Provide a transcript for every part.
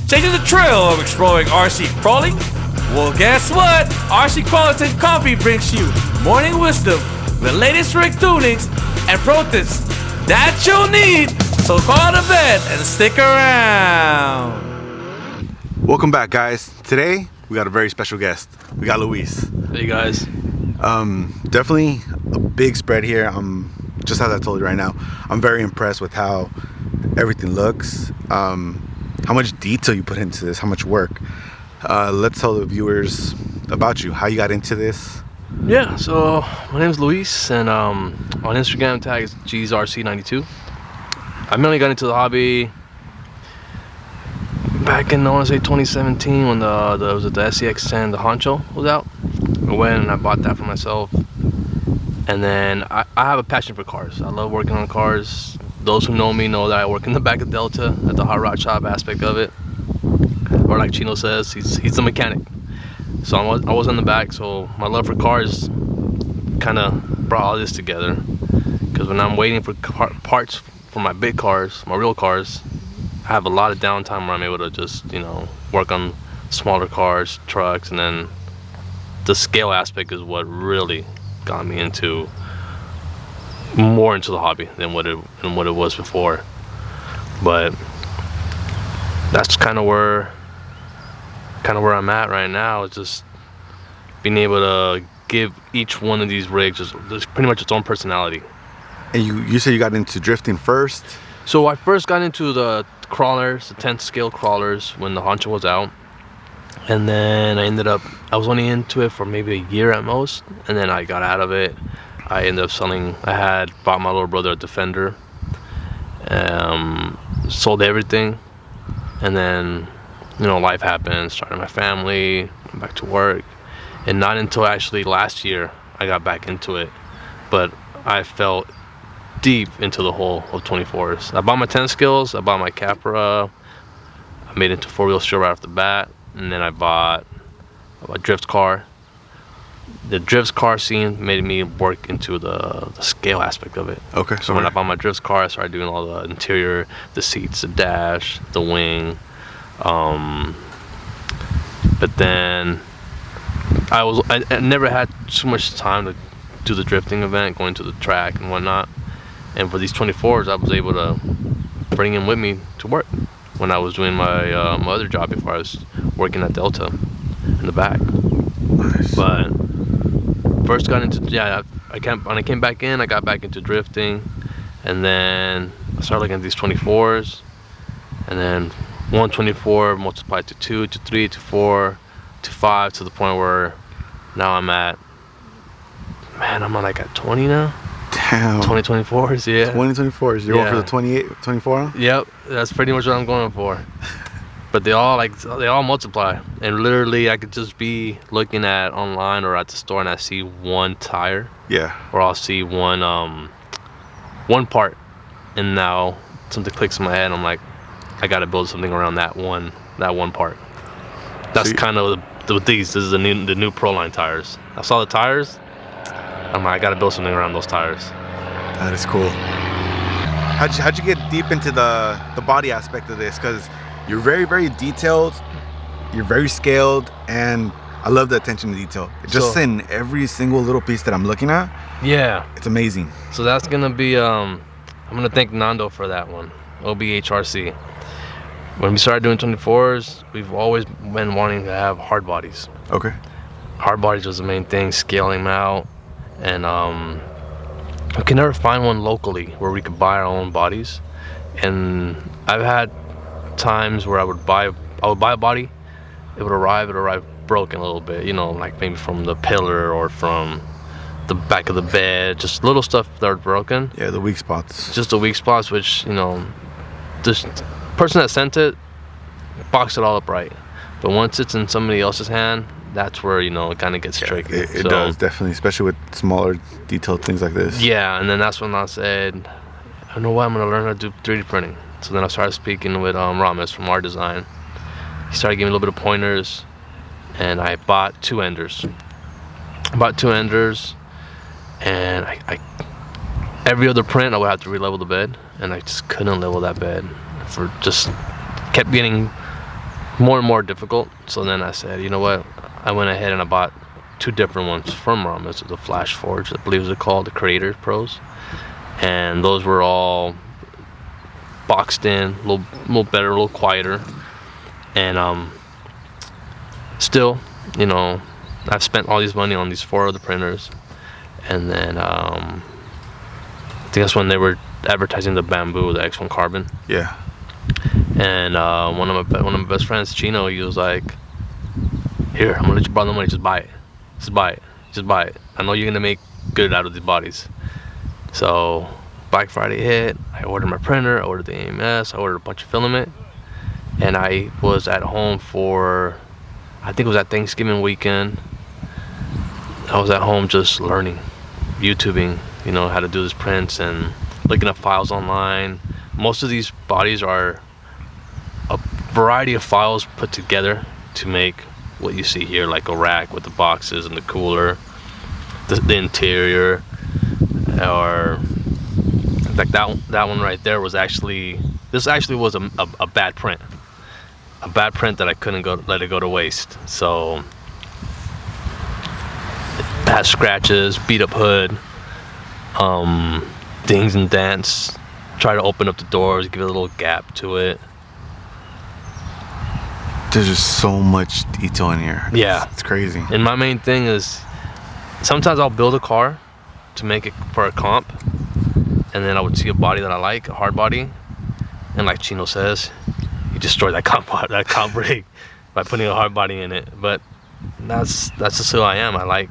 Changing the trail of exploring RC crawling? Well, guess what? RC Quality Coffee brings you morning wisdom, the latest rig tunings, and pro tips that you'll need. So call to bed and stick around. Welcome back, guys. Today we got a very special guest. We got Luis. Hey guys. Definitely a big spread here. Just as I told you right now, I'm very impressed with how everything looks, how much detail you put into this, how much work. Let's tell the viewers about you, how you got into this. Yeah, so my name is Luis, and on Instagram tag is GZRC92. I mainly got into the hobby back in, I want to say 2017, when the SCX10, the Honcho, was out. I went and I bought that for myself. And then I have a passion for cars. I love working on cars. Those who know me know that I work in the back of Delta at the hot rod shop aspect of it. Or like Chino says, he's the mechanic. So I was in the back, so my love for cars kind of brought all this together. Because when I'm waiting for parts for my big cars, my real cars, I have a lot of downtime where I'm able to just, work on smaller cars, trucks, and then the scale aspect is what really got me more into the hobby than what it was before. But that's kind of where I'm at right now. It's just being able to give each one of these rigs just pretty much its own personality. And you said you got into drifting first? So I first got into the crawlers, the 10th scale crawlers, when the Honcho was out. And then I was only into it for maybe a year at most, and then I got out of it. I ended up I had bought my little brother a Defender, sold everything, and then, life happened, started my family, went back to work, and not until actually last year I got back into it, but I fell deep into the hole of 24s. I bought my 10 skills, I bought my Capra, I made it into four-wheel strip right off the bat. And then I bought a drift car. The drift car scene made me work into the scale aspect of it. Okay. So when I bought my drift car, I started doing all the interior, the seats, the dash, the wing. But then I never had too much time to do the drifting event, going to the track and whatnot. And for these 24s, I was able to bring them with me to work when I was doing my other job before I was working at Delta in the back. Nice. But first got into, when I came back in, I got back into drifting, and then I started looking at these 24s, and then 124 multiplied to 2, to 3, to 4, to 5, to the point where now I'm at 20 now. Damn. 2024s, yeah. 2024s. You're going for the 28, 24? Yep, that's pretty much what I'm going for. But they all multiply, and literally I could just be looking at online or at the store and I see one tire. Yeah. Or I'll see one part, and now something clicks in my head. And I'm like, I got to build something around that one part. That's kind of this is the new Proline tires. I saw the tires. I'm like, I gotta build something around those tires. That is cool. How'd you get deep into the body aspect of this? Because you're very, very detailed, you're very scaled, and I love the attention to detail. Just in every single little piece that I'm looking at. Yeah. It's amazing. So that's gonna be, I'm gonna thank Nando for that one, OBHRC. When we started doing 24s, we've always been wanting to have hard bodies. Okay. Hard bodies was the main thing, scaling them out. And we could never find one locally where we could buy our own bodies. And I've had times where I would buy a body, it would arrive broken a little bit, like maybe from the pillar or from the back of the bed, just little stuff that are broken. Yeah, the weak spots. Just the weak spots, which, this person that sent it boxed it all up right. But once it's in somebody else's hand, that's where, it kind of gets tricky. It does, definitely, especially with smaller, detailed things like this. Yeah, and then that's when I said, I know what, I'm going to learn how to do 3D printing. So then I started speaking with Rames from Art Design. He started giving me a little bit of pointers, and I bought two enders. And I every other print I would have to re-level the bed, and I just couldn't level that bed. Kept getting more and more difficult. So then I said, you know what? I went ahead and I bought 2 different ones from ROM. This is the Flash Forge, I believe it's called, the Creator Pros, and those were all boxed in, a little better, a little quieter, and still, you know, I've spent all this money on these 4 other printers, and then I think that's when they were advertising the Bamboo, the X1 Carbon. Yeah. And one of my best friends, Chino, he was like, "Here, I'm gonna let you borrow the money. Just buy it. Just buy it. Just buy it. I know you're gonna make good out of these bodies." So Black Friday hit. I ordered my printer. I ordered the AMS. I ordered a bunch of filament, and I was at home for, I think it was at Thanksgiving weekend. I was at home just learning, YouTubing, you know, how to do these prints and looking up files online. Most of these bodies are a variety of files put together to make what you see here, like a rack with the boxes and the cooler, the interior, or like that one right there was actually, this actually was a bad print, that I couldn't let it go to waste. So it has scratches, beat up hood, dings and dents. Try to open up the doors, give it a little gap to it. There's just so much detail in here. Yeah, it's crazy. And my main thing is, sometimes I'll build a car to make it for a comp, and then I would see a body that I like, a hard body, and like Chino says, you destroy that comp rig by putting a hard body in it. But that's just who I am. I like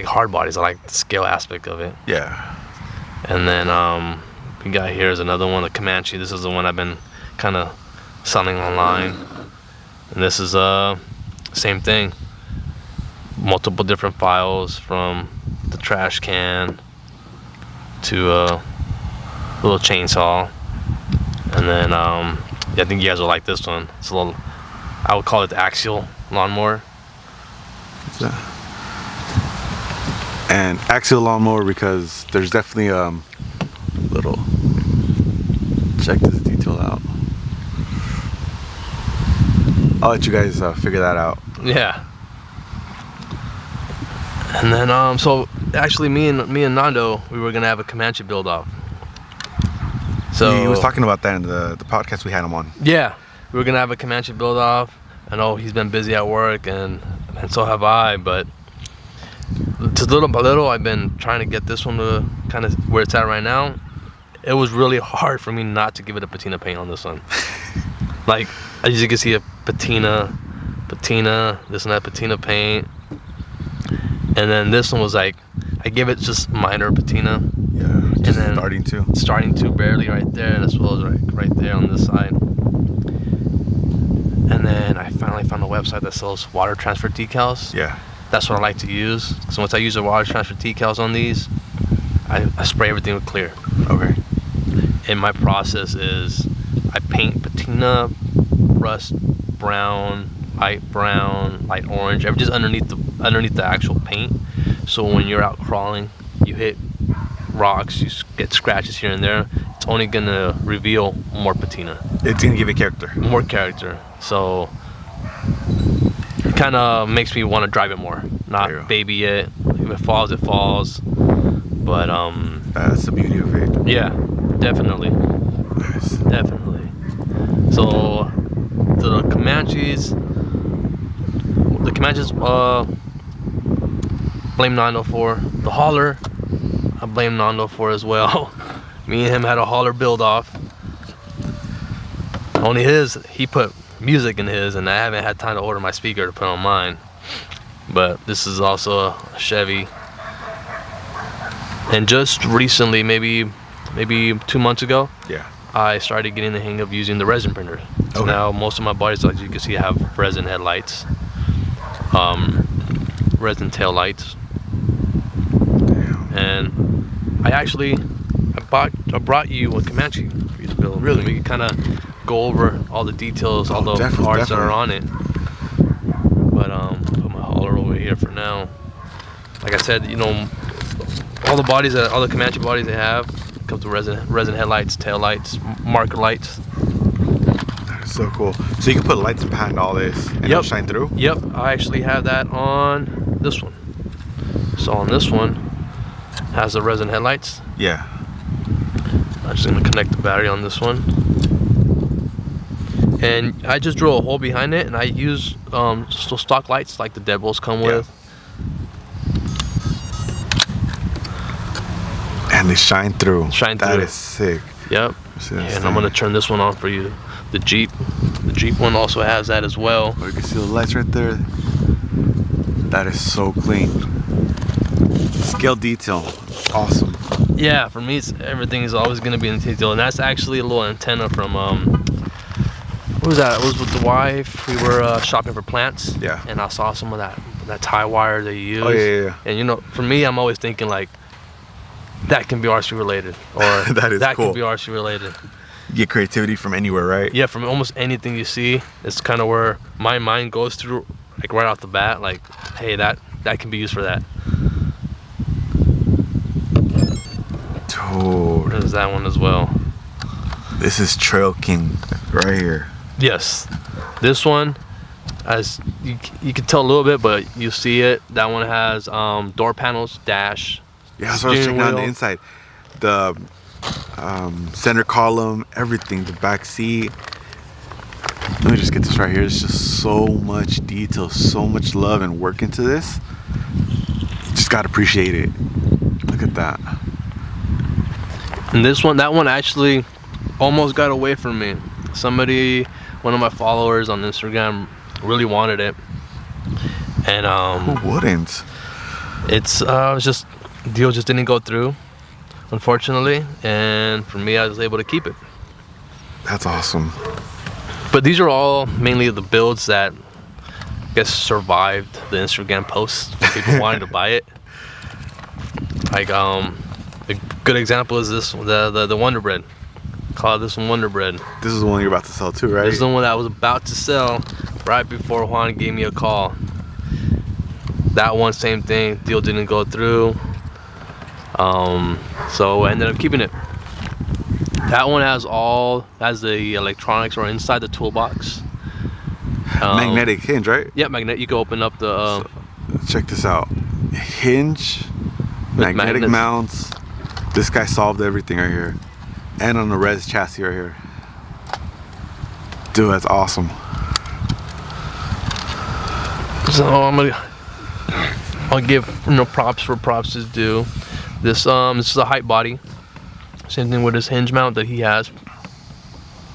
hard bodies. I like the scale aspect of it. Yeah. And then we got here is another one, the Comanche. This is the one I've been kind of selling online. And this is same thing. Multiple different files, from the trash can to a little chainsaw. And then yeah, I think you guys will like this one. It's a little, I would call it the axial lawnmower. And axial lawnmower because there's definitely little, check this detail out. I'll let you guys figure that out. Yeah. And then so actually me and Nando, we were gonna have a Comanche build off. So he was talking about that in the podcast we had him on. Yeah, we were gonna have a Comanche build off. I know he's been busy at work, and so have I, but just little by little, I've been trying to get this one to kind of where it's at right now. It was really hard for me not to give it a patina paint on this one. Like, as you can see, a patina, this and that patina paint. And then this one was like, I gave it just minor patina. Yeah, and then starting to barely right there, as well as right there on this side. And then I finally found a website that sells water transfer decals. Yeah. That's what I like to use. So once I use the water transfer decals on these, I spray everything with clear. Okay. And my process is, I paint patina, rust brown, light orange, just underneath the actual paint. So when you're out crawling, you hit rocks, you get scratches here and there, it's only gonna reveal more patina. It's gonna give it character. More character. So it kind of makes me want to drive it more, not baby it. If it falls, it falls. But that's the beauty of it. Yeah, definitely. Nice. Definitely. So the Comanches, blame Nando for. The hauler, I blame Nando for as well. Me and him had a hauler build off. Only he put music in his, and I haven't had time to order my speaker to put on mine. But this is also a Chevy. And just recently, maybe 2 months ago, yeah, I started getting the hang of using the resin printer. So now most of my bodies, as you can see, have resin headlights, resin tail lights. And I brought you a Comanche for you to build. Really? We can kind of go over all the details, all the parts that are on it. But put my hauler over here for now. Like I said, you know, all the Comanche bodies they have comes with resin headlights, tail lights, marker lights. So cool. So you can put lights behind all this and it'll shine through? Yep, I actually have that on this one. So on this one, has the resin headlights. Yeah. I'm just gonna connect the battery on this one. And I just drill a hole behind it, and I use stock lights like the Deadbolts come with. And they shine through. That is sick. Yep. And I'm gonna turn this one on for you. The Jeep one also has that as well. Oh, you can see the lights right there. That is so clean. Scale detail, awesome. Yeah, for me, everything is always gonna be in detail, and that's actually a little antenna from what was that? It was with the wife. We were shopping for plants. Yeah. And I saw some of that tie wire they use. Oh yeah. And you know, for me, I'm always thinking like, that can be RC related, or that cool. can be RC related. You get creativity from anywhere, right? Yeah, from almost anything you see. It's kind of where my mind goes through, like right off the bat, like, hey, that can be used for that. Dude. There's that one as well. This is Trail King right here. Yes. This one, as you can tell a little bit, but you see it. That one has door panels, dash. Yeah, that's what I was checking out on the inside. The center column, everything, the back seat. Let me just get this right here. There's just so much detail, so much love and work into this. Just gotta appreciate it. Look at that. And that one actually almost got away from me. Somebody, one of my followers on Instagram, really wanted it, and who wouldn't? It's just deal just didn't go through, unfortunately, and for me, I was able to keep it. That's awesome. But these are all mainly the builds that I guess survived the Instagram posts when people wanted to buy it. Like a good example is this, the Wonder Bread. Call this one Wonder Bread. This is the one you're about to sell too, right? This is the one that I was about to sell right before Juan gave me a call. That one, same thing, deal didn't go through. So I ended up keeping it. That one has the electronics or inside the toolbox. Magnetic hinge, right? Yeah, magnet. You can open up the. So, check this out. Hinge, magnetic mounts. This guy solved everything right here, and on the res chassis right here. Dude, that's awesome. So I'll give props where props is due. This is a Hardbody. Same thing with his hinge mount that he has.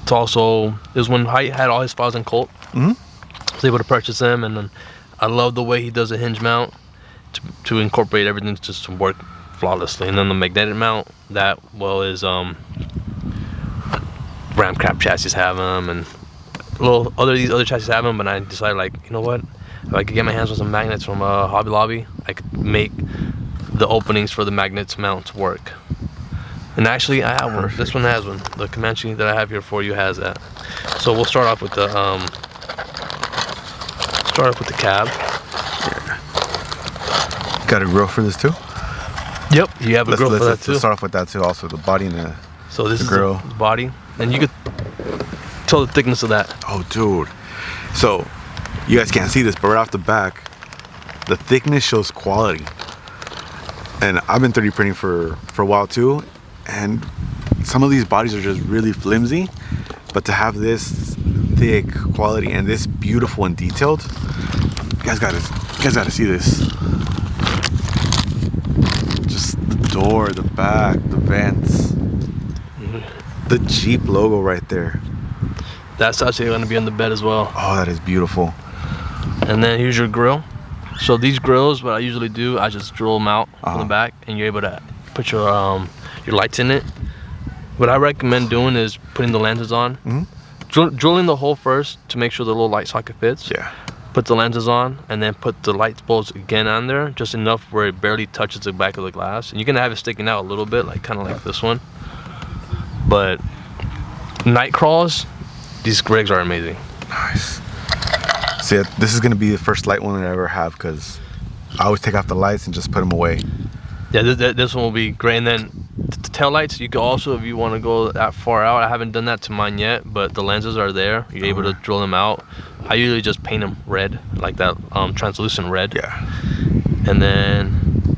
It's also, this one had all his files in Colt. I was able to purchase them, and then I love the way he does a hinge mount to incorporate everything just to work flawlessly. And then the magnetic mount, that is Ram Crap chassis have them, and these other chassis have them. But I decided, like, you know what? If I could get my hands on some magnets from Hobby Lobby, I could make the openings for the magnets mount work. And actually, I have one. This one has one. The Comanche that I have here for you has that. So we'll start off with the cab. Yeah. Got a grill for this too? Yep, you have a grill for that too. Let's start off with that too. Also, the body and the so this the is grill. The body, and you could tell the thickness of that. Oh, dude. So you guys can't see this, but right off the back, the thickness shows quality. And I've been 3D printing for a while too, and some of these bodies are just really flimsy, but to have this thick quality and this beautiful and detailed, you guys gotta see this. Just the door, the back, the vents, the Jeep logo right there. That's actually going to be on the bed as well. Oh, that is beautiful. And then here's your grill. So these grills, what I usually do, I just drill them out from the back, and you're able to put your lights in it. What I recommend doing is putting the lenses on. Drilling the hole first to make sure the little light socket fits. Yeah. Put the lenses on, and then put the light bulbs again on there, just enough where it barely touches the back of the glass. And you're gonna have it sticking out a little bit, like kind of like this one. But night crawls, these rigs are amazing. Nice. See, this is gonna be the first light one that I ever have, because I always take off the lights and just put them away. Yeah, this one will be great. And then the tail lights, you can also, if you want to go that far out, I haven't done that to mine yet, but the lenses are there. You're able to drill them out. I usually just paint them red, like that translucent red. Yeah. And then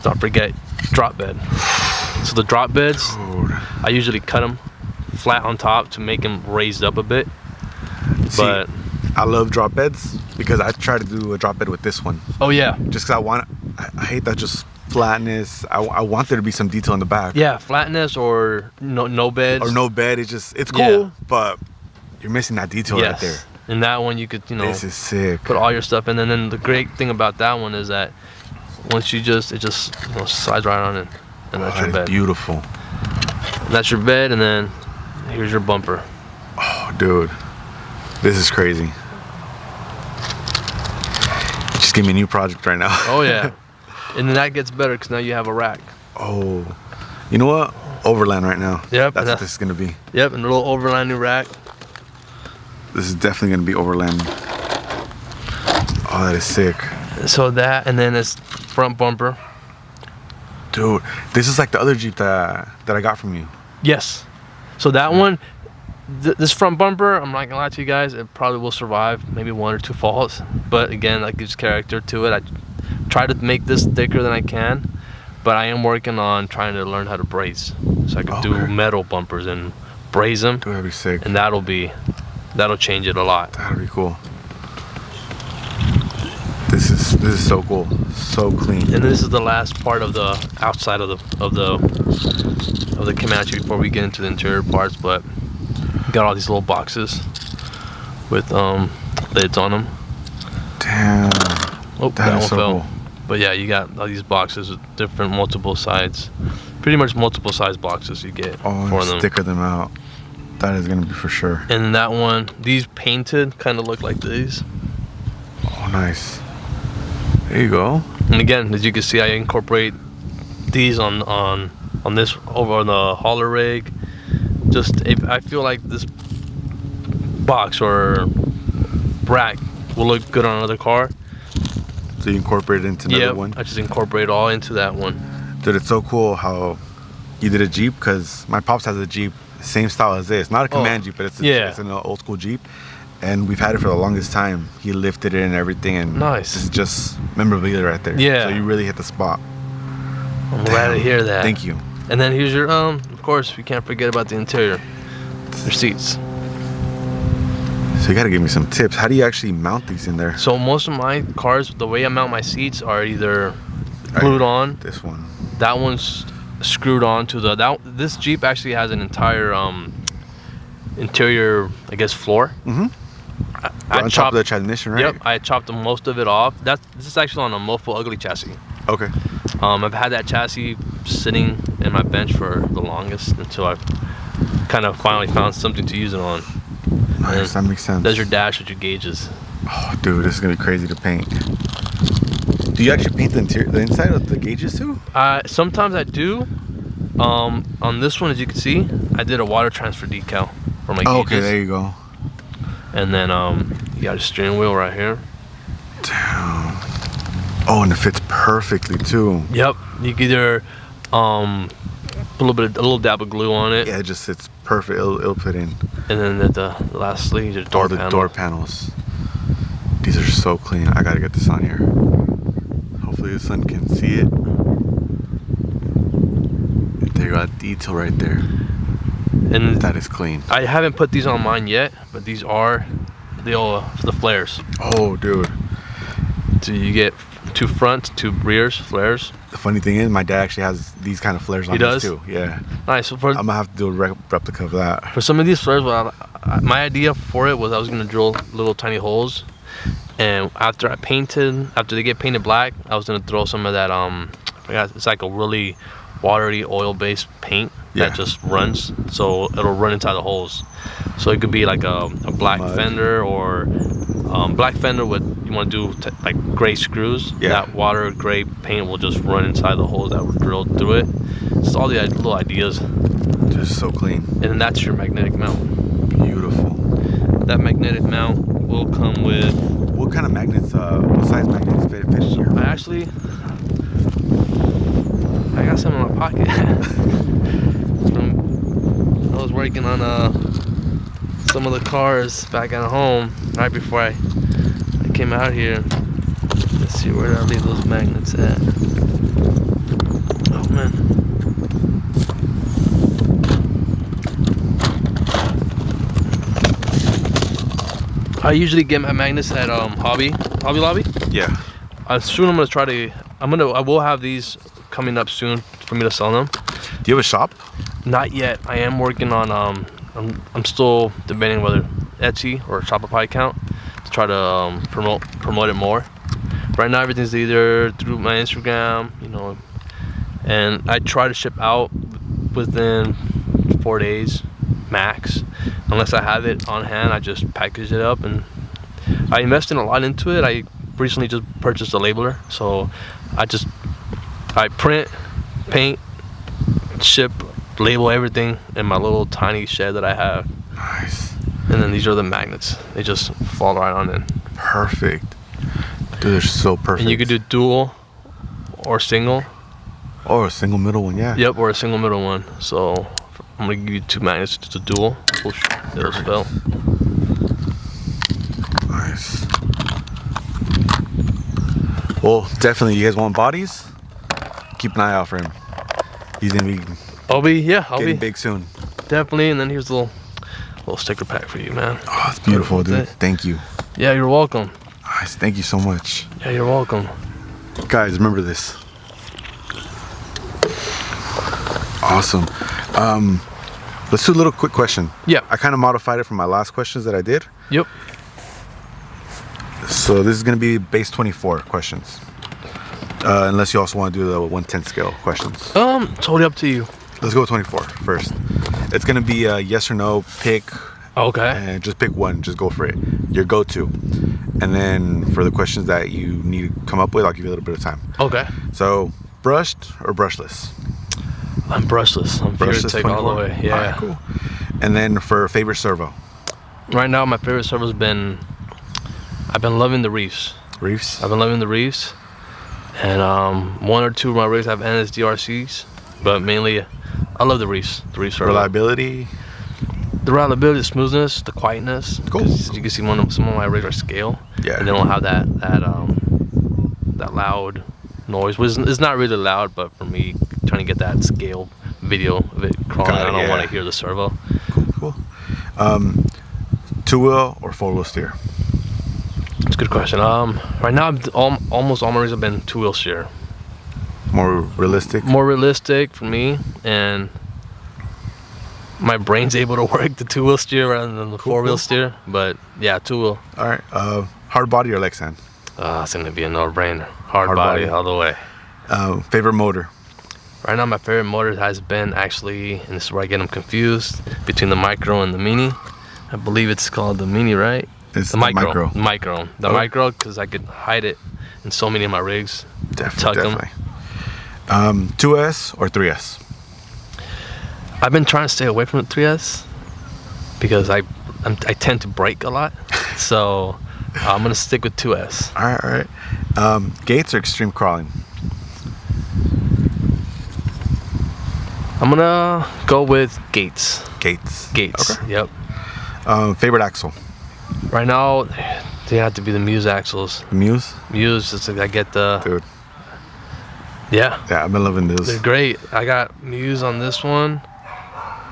don't forget drop bed. So the drop beds, Dude. I usually cut them flat on top to make them raised up a bit. See, But I love drop beds because I try to do a drop bed with this one. oh yeah, Just because I hate that just flatness. I want there to be some detail in the back. yeah, flatness or no beds. Or no bed. It's cool, Yeah. but you're missing that detail right there. And that one you could, This is sick. put all your stuff in. And then the great thing about that one is that once it just slides right on in, and that's your That is bed. beautiful. And that's your bed, and then here's your bumper. Oh, dude, this is crazy. You just give me a new project right now. Oh yeah, and then that gets better because now you have a rack. Oh, you know what? Overland right now. Yep. That's what this is gonna be. Yep, and a little overlanding rack. This is definitely gonna be overland. Oh, that is sick. So that, and then this front bumper. Dude, this is like the other Jeep that I got from you. Yes. So that one, this front bumper, I'm not gonna lie to you guys, it probably will survive maybe 1 or 2 falls. But again, that gives character to it. I try to make this thicker than I can, but I am working on trying to learn how to braze, so I can do metal bumpers and braze them, Dude, that'd be sick. and that'll change it a lot. That'd be cool. This is so cool, so clean. And this is the last part of the outside of the Comanche before we get into the interior parts. But got all these little boxes with lids on them. Damn. Oh, that That one is so fell. cool. But yeah, you got all these boxes with different multiple sides, pretty much multiple size boxes you get Oh, for and them. sticker them out. That is gonna be for sure. And then that one, these painted kind of look like these. Oh, nice. There you go. And again, as you can see, I incorporate these on this over on the hauler rig. Just if I feel like this box or rack will look good on another car. So you incorporate it into another Yeah, one. I just incorporate it all into that one. Dude, it's so cool how you did a Jeep, because my pops has a Jeep, same style as this. Not a Command Jeep, but it's an old school Jeep. And we've had it for the longest time. He lifted it and everything, and Nice. this is just memorabilia right there. Yeah. So you really hit the spot. I'm glad to hear that. Thank you. And then here's your of course we can't forget about the interior. Your seats. So you gotta give me some tips. How do you actually mount these in there? So most of my cars, the way I mount my seats are either glued on. This one. That one's screwed on to this Jeep actually has an entire interior, I guess, floor. Mm-hmm. On top of the transmission, right? Yep, I chopped most of it off. This is actually on a Mofo Ugly chassis. Okay. I've had that chassis sitting in my bench for the longest until I kind of finally found something to use it on. Nice, that makes sense. There's your dash with your gauges. Oh, dude, this is gonna be crazy to paint. Do you actually paint the inside of the gauges too? Sometimes I do. On this one, as you can see, I did a water transfer decal for my gauges. Okay, there you go. And then you got a steering wheel right here. Damn. Oh, and it fits perfectly too. Yep. You can either put a little dab of glue on it. Yeah, it just sits perfect. It'll fit in. And then lastly, your door All the panel. door panels. These are so clean. I gotta get this on here. Hopefully the sun can see it. There you got detail right there. And That is clean. I haven't put these on mine yet, but these are the flares. Oh, dude. So you get 2 front, 2 rears flares. The funny thing is, my dad actually has these kind of flares on He does? his too. Yeah. Nice. So for I'm gonna have to do a replica of that. For some of these flares, my idea for it was I was gonna drill little tiny holes, and after they get painted black, I was gonna throw some of that I forgot, it's like a really watery oil-based paint that just runs, so it'll run inside the holes. So it could be like a black Mud. fender or black fender with you want to do like gray screws. Yeah. That water gray paint will just run inside the holes that were drilled through it. Just all the little ideas. Just so clean. And then that's your magnetic mount. Beautiful. That magnetic mount will come with. What kind of magnets, what size magnets fit here? I actually I got some in my pocket. I was working on some of the cars back at home right before I came out here. Let's see, where did I leave those magnets at? Oh man. I usually get my magnets at Hobby Lobby. Yeah. Soon I'm gonna try to. I will have these coming up soon for me to sell them. Do you have a shop? Not yet. I am working on. I'm still debating whether Etsy or a Shopify account to try to promote it more. Right now everything's either through my Instagram, you know, and I try to ship out within 4 days max. Unless I have it on hand, I just package it up, and I invested a lot into it. I recently just purchased a labeler, so I print, paint, ship, label everything in my little tiny shed that I have. Nice. And then these are the magnets. They just fall right on in. Perfect. Dude, they're so perfect. And you could do dual or single. Or a single middle one, yeah. Yep, or a single middle one. So I'm gonna give you 2 magnets to dual. Those fell. Nice. Well, definitely, you guys want bodies? Keep an eye out for him. He's gonna be I'll be big soon. definitely. And then here's a little sticker pack for you, man. Oh, it's beautiful, dude. Thank you. Yeah, you're welcome. Nice. Thank you so much. Yeah, you're welcome. Guys, remember this. Awesome. Let's do a little quick question. Yeah. I kind of modified it from my last questions that I did. Yep. So this is going to be base 24 questions. Unless you also want to do the 1/10 scale questions. Totally up to you. Let's go with 24 first. It's going to be a yes or no pick. Okay. And just pick one. Just go for it. Your go-to. And then for the questions that you need to come up with, I'll give you a little bit of time. Okay. So, brushed or brushless? I'm brushless. I'm here to take 24? all the way. Yeah. All right, cool. And then for favorite servo? Right now, my favorite servo's I've been loving the Reefs. Reefs? I've been loving the Reefs. And 1 or 2 of my rigs have NSDRCs, but mainly I love the Reefs. The Reefs are reliability? The reliability, the smoothness, the quietness. Cool. You can see some of my rigs are scale. Yeah. And they don't have that loud noise. It's not really loud, but for me, trying to get that scale video of it crawling, I don't want to hear the servo. Cool. Two-wheel or four-wheel steer? It's a good question. Right now, almost all my rigs have been 2-wheel steer. More realistic? More realistic for me, and my brain's able to work the 2-wheel steer rather than the 4-wheel steer. But yeah, 2-wheel. All right. Hard body or Lexan? It's gonna be a no-brainer. Hard body all the way. Favorite motor? Right now, my favorite motor has been actually, and this is where I get them confused, between the Micro and the Mini. I believe it's called the Mini, right? It's the Micro. The Micro, because I could hide it in so many of my rigs. Definitely. 2S or 3S? I've been trying to stay away from the 3S because I tend to break a lot. So I'm gonna stick with 2S. All right. Gates or extreme crawling? I'm gonna go with Gates. Gates. Okay. Yep. Favorite axle? Right now, they have to be the Muse axles. Muse? Muse, it's like I get the. Dude. Yeah. Yeah, I've been loving this. They're great. I got Muse on this one.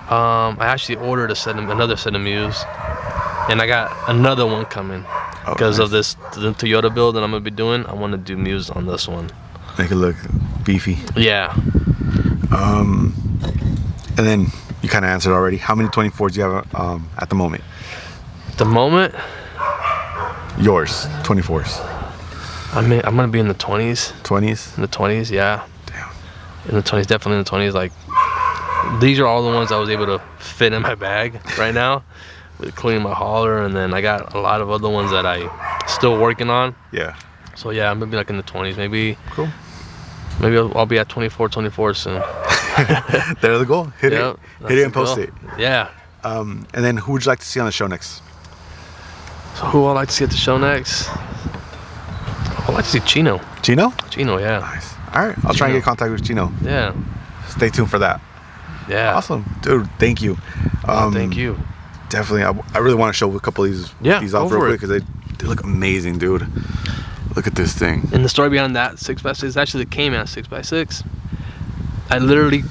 I actually ordered another set of Muse, and I got another one coming because of the Toyota build that I'm gonna be doing. I want to do Muse on this one. Make it look beefy. Yeah. And then you kind of answered already. How many 24s do you have at the moment? At the moment, yours 24s. I'm gonna be in the 20s. 20s? In the 20s, yeah. Damn. In the 20s, definitely in the 20s. Like, these are all the ones I was able to fit in my bag right now, including my hauler, and then I got a lot of other ones that I still working on. Yeah. So yeah, I'm gonna be like in the 20s, maybe. Cool. Maybe I'll be at 24 soon. There's the goal. Hit it and post it. Yeah. And then who would you like to see on the show next? So who I'd like to see at the show next? I'd like to see Chino. Chino? Chino, yeah. Nice. All right, I'll try and get in contact with Chino. Yeah. Stay tuned for that. Yeah. Awesome, dude. Thank you. Thank you. Definitely. I really want to show a couple of these off real quick because they look amazing, dude. Look at this thing. And the story behind that 6x6 is actually the Cayman 6x6. I literally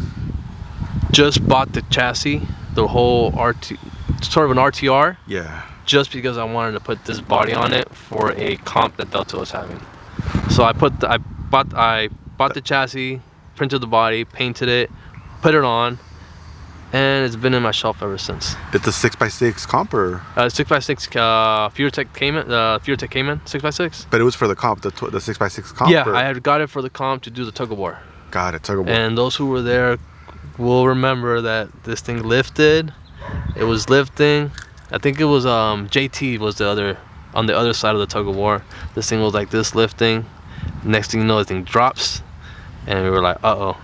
just bought the chassis, the whole sort of an RTR. Yeah. Just because I wanted to put this body on it for a comp that Delta was having. So I bought the chassis, printed the body, painted it, put it on, and it's been in my shelf ever since. It's a 6x6 comp or? 6x6 FuelTech Cayman, FuelTech Cayman 6x6. But it was for the comp, the 6x6 comp? Yeah, or? I had got it for the comp to do the tug of war. Got it, tug of war. And those who were there will remember that this thing lifted. It was lifting. I think it was JT was on the other side of the tug of war. This thing was like this lifting. Next thing you know, the thing drops, and we were like, uh-oh,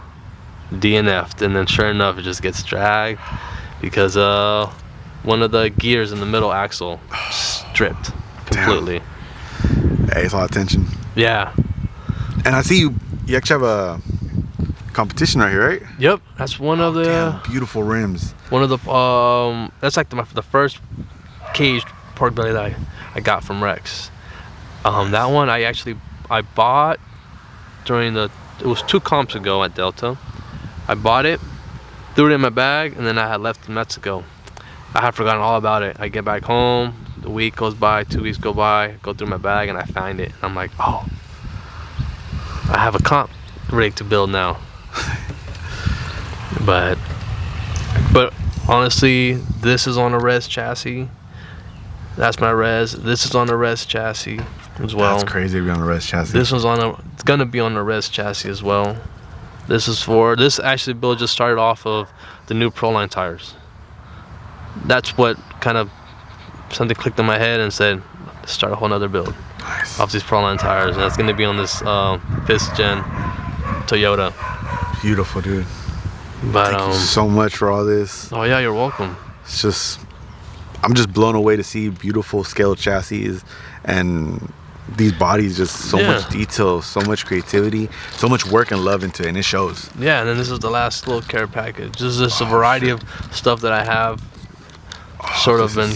DNF'd. And then sure enough, it just gets dragged because one of the gears in the middle axle stripped completely. Damn. Hey, it's a lot of tension. Yeah. And I see you actually have a competition right here, right? Yep, that's one of the damn, beautiful rims. One of the that's like the first caged pork belly that I got from Rex. That one I bought during it was 2 comps ago at Delta. I bought it, threw it in my bag, and then I had left in Mexico. I had forgotten all about it. I get back home, the week goes by, 2 weeks go by, go through my bag, and I find it. And I'm like, oh, I have a comp rig to build now. But honestly, this is on a res chassis. That's my res. This is on a res chassis as well. That's crazy to be on a res chassis. This one's it's gonna be on a res chassis as well. This actually build just started off of the new Proline tires. That's what kind of something clicked in my head and said, let's start a whole nother build. Nice. Off these Proline tires, and that's gonna be on this 5th gen Toyota. Beautiful, dude. But thank you so much for all this. Oh yeah, you're welcome. It's just, I'm just blown away to see beautiful scaled chassis and these bodies, just so much detail, so much creativity, so much work and love into it, and it shows. Yeah, and then this is the last little care package. This is just a variety of stuff that I have, sort of, and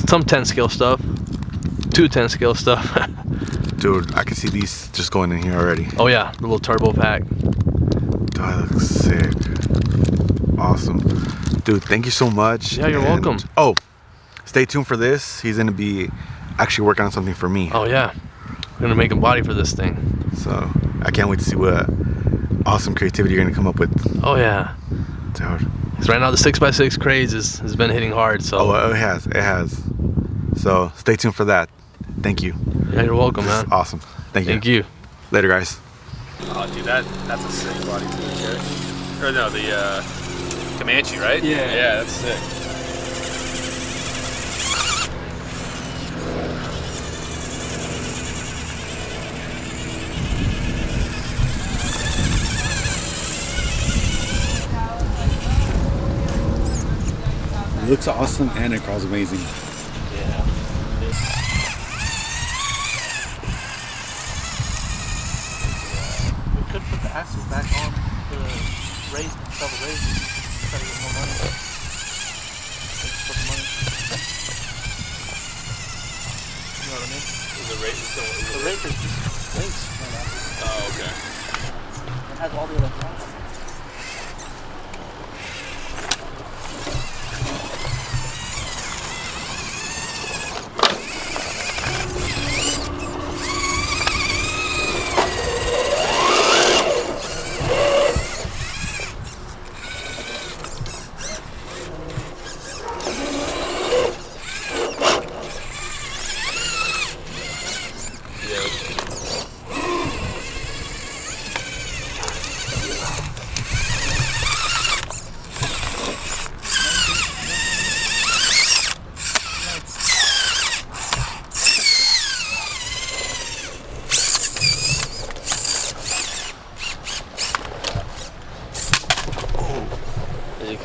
some 10 scale stuff, 2 10 scale stuff. Dude, I can see these just going in here already. Oh yeah, the little turbo pack. Dude, that looks sick. Awesome. Dude, thank you so much. Yeah, you're welcome. Oh, stay tuned for this. He's gonna be actually working on something for me. Oh yeah, we're gonna make a body for this thing. So I can't wait to see what awesome creativity you're gonna come up with. Oh yeah. Dude. Because right now the 6x6 craze has been hitting hard, so. Oh, it has. So stay tuned for that. Thank you. Yeah, you're welcome, man. Awesome. Thank you. Thank you. Later, guys. Oh, dude, that's a sick body too, okay? Or no, the Comanche, right? Yeah. Yeah, that's sick. It looks awesome and it crawls amazing. Yeah. We could put the axle back on the race and sell the race. Try to get more money. Put the money. You know what I mean? Is the race still? The race is just race. Oh, okay. It has all the electronics.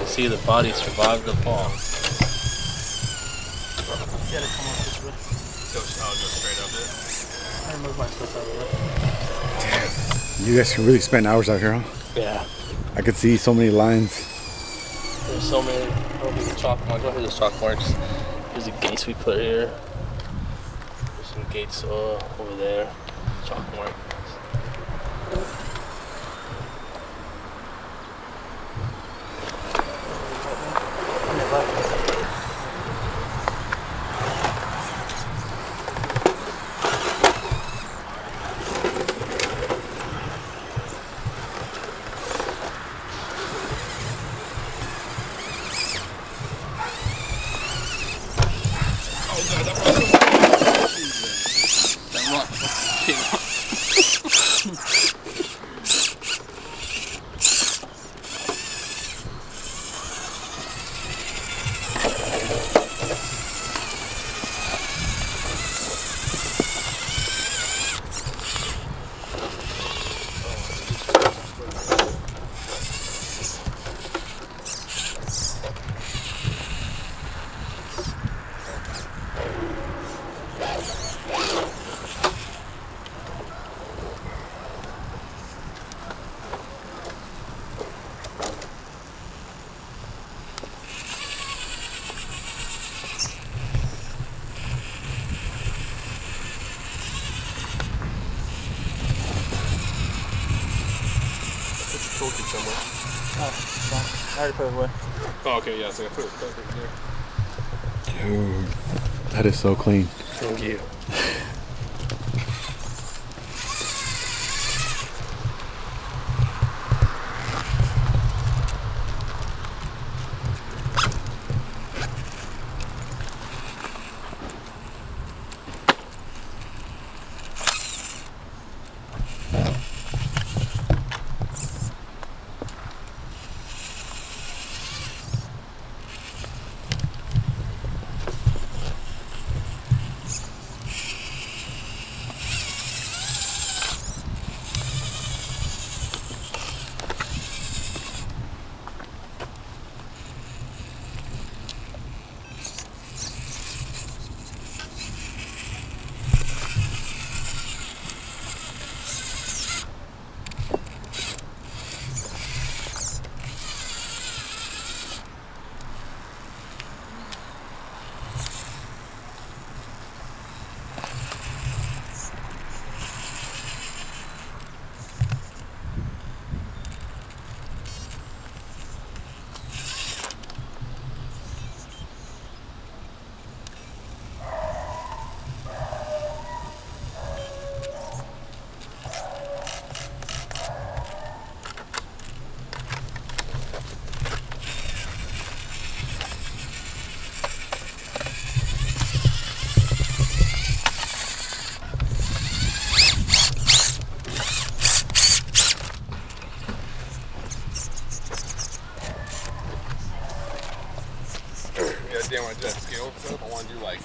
See, the body survived the fall. You gotta come off this way. I'll go straight up it. I remove my stuff out of the way. Damn. You guys can really spend hours out here, huh? Yeah. I could see so many lines. There's so many. Oh, these chalk marks. Oh, here's the chalk marks. Here's the gates we put here. There's some gates over there. Chalk marks. Somewhere. Oh, I already put it away. Oh, okay, yeah, so I put it right there. Dude, that is so clean. Thank you. I didn't want to do that scale stuff. I want to do like.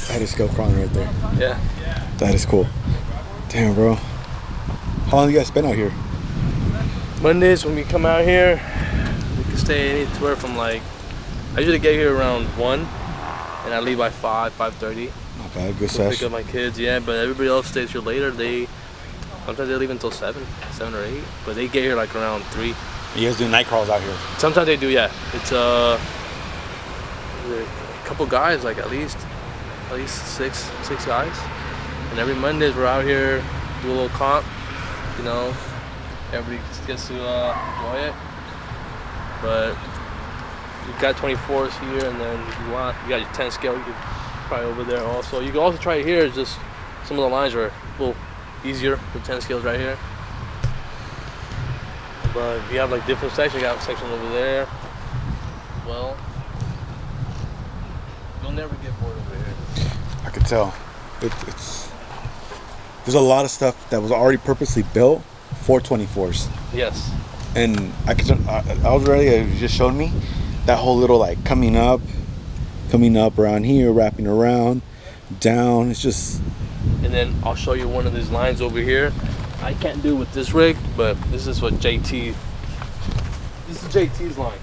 That is skill crawling right there. Yeah. That is cool. Damn, bro. How long do you guys spend out here? Mondays when we come out here, we can stay anywhere from like, I usually get here around 1 and I leave by 5, 5:30. Not bad, good Pick sesh. up my kids, yeah, but everybody else stays here later. Sometimes they leave until 7 or 8, but they get here like around 3. You guys do night crawls out here? Sometimes they do, yeah. It's a couple guys, like at least six guys. And every Mondays we're out here, do a little comp, you know. Everybody gets to enjoy it. But you've got 24s here, and then you got your 10 scale, you can try over there also. You can also try it here, it's just some of the lines are a little easier with 10 scales right here. But you have like different sections, you got a section over there. Well, you'll never get bored over here. I could tell. There's a lot of stuff that was already purposely built for 24s. Yes. And I was ready, you just showed me that whole little like coming up around here, wrapping around, down. It's just. And then I'll show you one of these lines over here. I can't do it with this rig, but this is JT's line.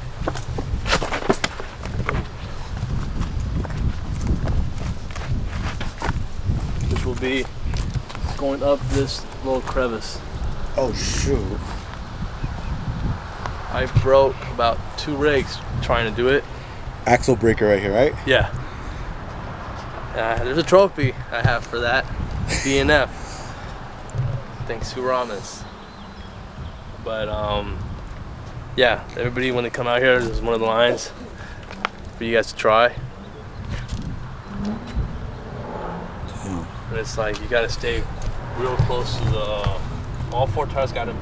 will be going up this little crevice. Oh shoot. I broke about 2 rigs trying to do it. Axle breaker right here, right? Yeah. There's a trophy I have for that. DNF. Thanks to Ramas. But yeah, everybody when they come out here, this is one of the lines for you guys to try. And it's like you gotta stay real close to the. All 4 tires gotta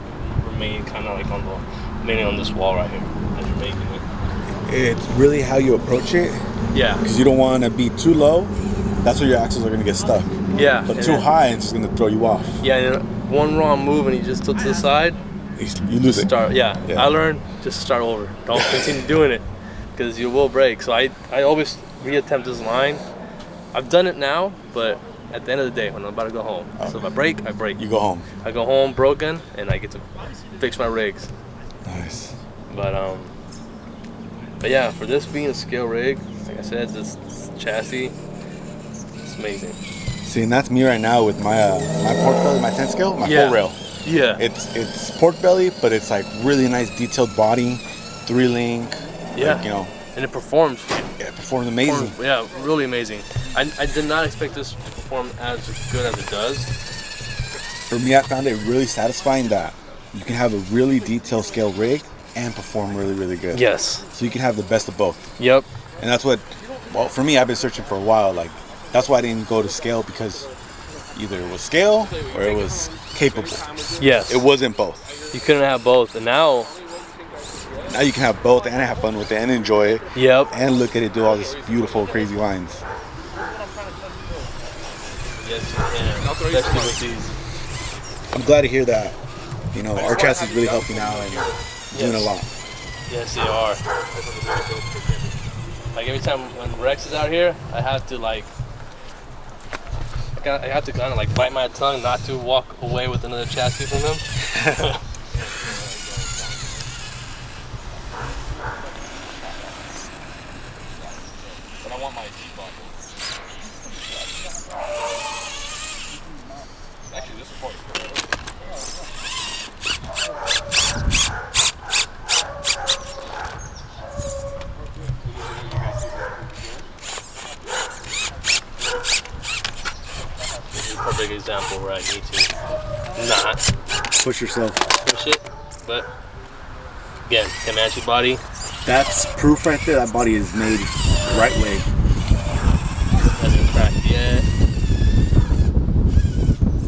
remain kind of like on the, mainly on this wall right here as you're making it. It's really how you approach it. Yeah. Because you don't want to be too low. That's where your axles are gonna get stuck. Yeah. But too high, it's just gonna throw you off. Yeah, and one wrong move and you just tilt to the side. You lose it. Yeah. I learned just start over. Don't continue doing it because you will break. So I always reattempt this line. I've done it now, but at the end of the day, when I'm about to go home. So if I break, I break. You go home. I go home broken, and I get to fix my rigs. Nice. But yeah, for this being a scale rig, like I said, this chassis, it's amazing. See, and that's me right now with my my pork belly, my 10 scale, my full rail. Yeah. It's pork belly, but it's like really nice detailed body, 3-link. Yeah. Like, you know. And it performs. Yeah, it performed amazing. Yeah, really amazing. I did not expect this to perform as good as it does. For me, I found it really satisfying that you can have a really detailed scale rig and perform really, really good. Yes. So you can have the best of both. Yep. And that's what, well, for me, I've been searching for a while. Like, that's why I didn't go to scale, because either it was scale or it was capable. Yes. It wasn't both. You couldn't have both. And now you can have both and have fun with it and enjoy it. Yep. And look at it do all these beautiful, crazy lines. Yes, you can. Especially with these. I'm glad to hear that. You know, our chassis is really helping out and doing a lot. Yes, they are. Like every time when Rex is out here, I have to like, I have to kind of like bite my tongue not to walk away with another chassis from him. But I want my G-Bot. Actually, this is probably good. Perfect example where I need to not Push yourself. push it, but again, Comanche body. That's proof right there. That body is made the right way. Hasn't cracked yet.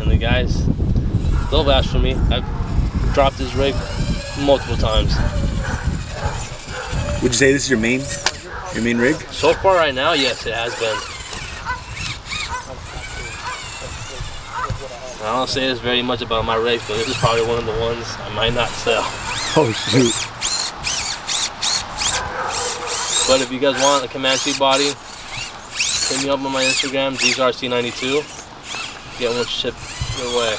And the guys, they'll vouch for me. I've dropped this rig multiple times. Would you say this is your main rig? So far right now, yes, it has been. I don't say this very much about my rigs, but this is probably one of the ones I might not sell. Oh shoot. But if you guys want a Comanche body, hit me up on my Instagram, GZRC92. Get one shipped your way.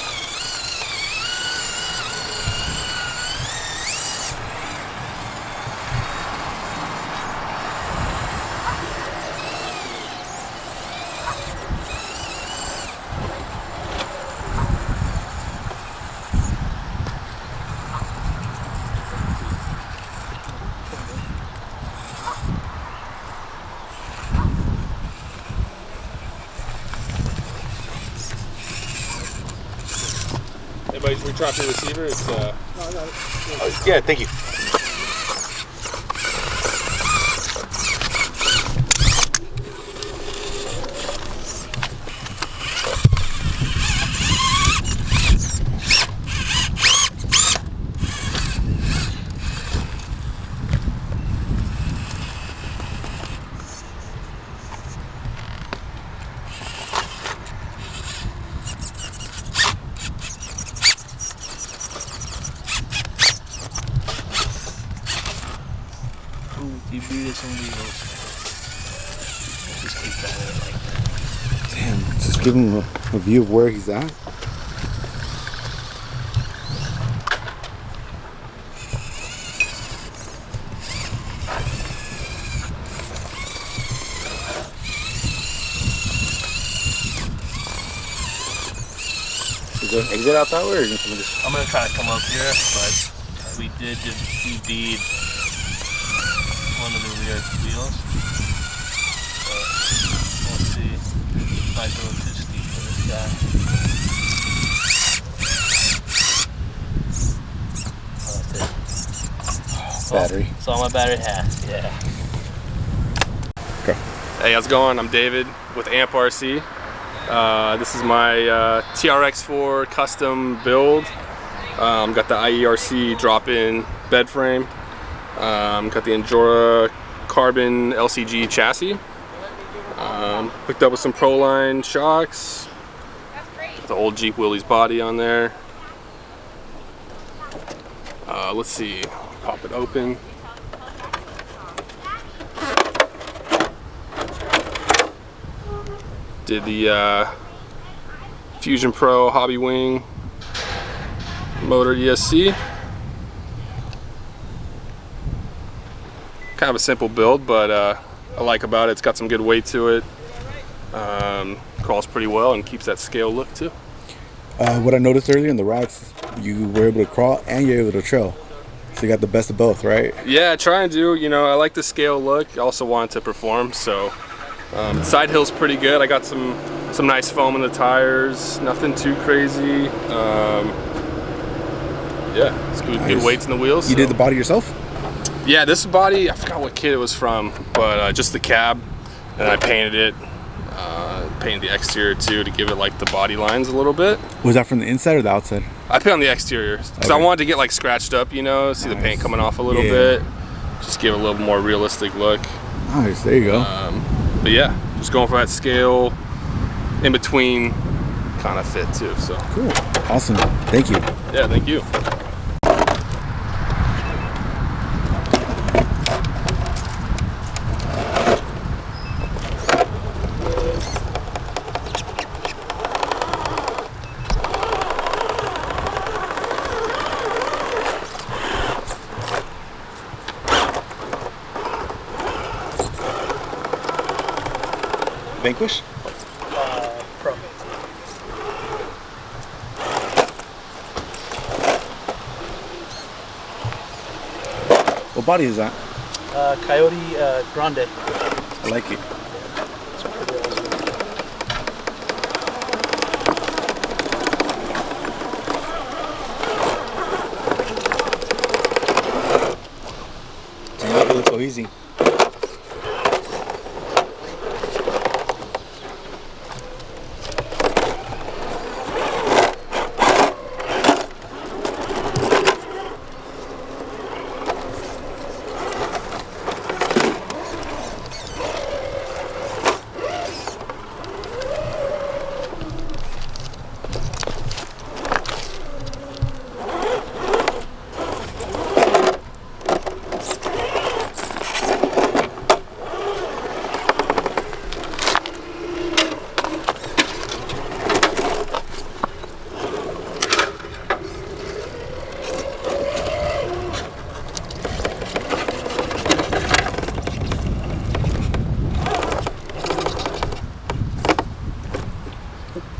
Everybody's retracted your receiver. It's Yeah, thank you. Damn, just give him a view of where he's at. Is there an exit out that way, or are you gonna just... I'm gonna try to come up here, but we did just de-bead one of the rear wheels. But we'll see. Might go too steep for this guy. Oh, that's it. Battery. That's all my battery has, yeah. Okay. Hey, how's it going? I'm David with Amp RC. This is my TRX4 custom build. Got the IERC drop-in bed frame. Got the Endura carbon LCG chassis. Hooked up with some Proline shocks. The old Jeep Willys body on there. Let's see, pop it open. Did the Fusion Pro Hobby Wing motor ESC. Kind of a simple build, but I like about it. It's got some good weight to it. Crawls pretty well and keeps that scale look too. What I noticed earlier in the racks, you were able to crawl and you're able to trail. So you got the best of both, right? Yeah, I try and do. You know, I like the scale look. I also want it to perform, so side hill's pretty good. I got some nice foam in the tires. Nothing too crazy. Yeah, it's good, good weights in the wheels. You did the body yourself? Yeah, this body, I forgot what kit it was from, but just the cab, and I painted it. Painted the exterior too to give it like the body lines a little bit. Was that from the inside or the outside? I put on the exterior because I wanted to get like scratched up, you know, see the paint coming off a little bit, just give it a little more realistic look. Nice, there you go. But yeah, just going for that scale in between kind of fit too. So cool, awesome, thank you. Yeah, thank you. Vanquish? Pro. What body is that? Coyote Grande. I like it. It's pretty awesome. It looks so easy.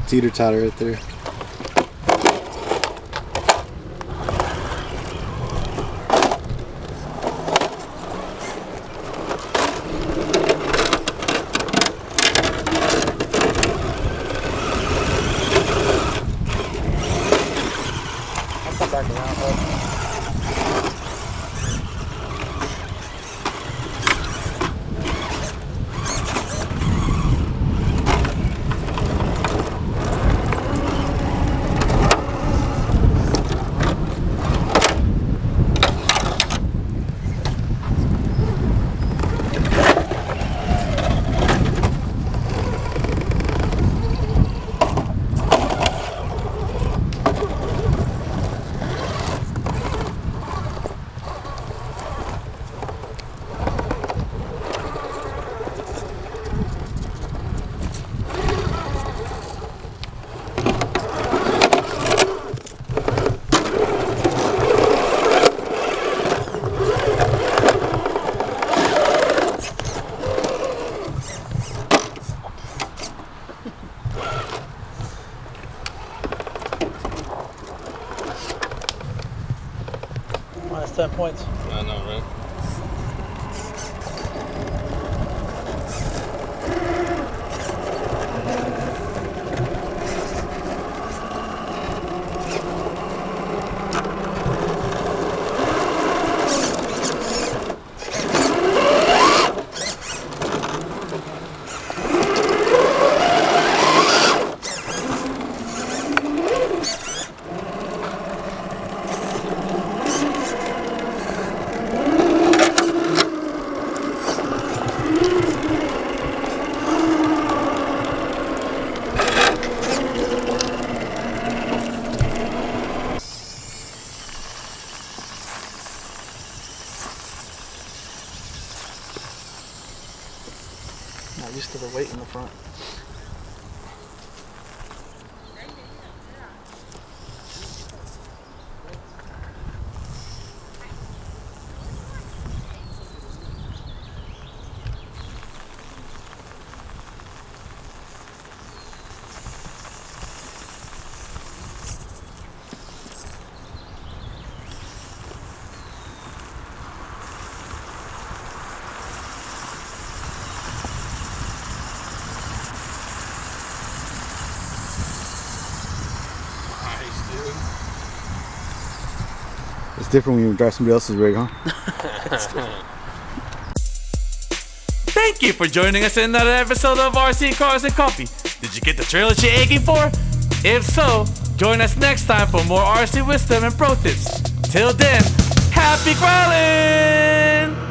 Teeter-totter right there. I'll come back around, though. That's 10 points. I know, right? Not used to the weight in the front. It's different when you drive somebody else's rig, huh? Thank you for joining us in another episode of RC Cars and Coffee. Did you get the trailers you're aching for? If so, join us next time for more RC wisdom and pro tips. Till then, happy growling!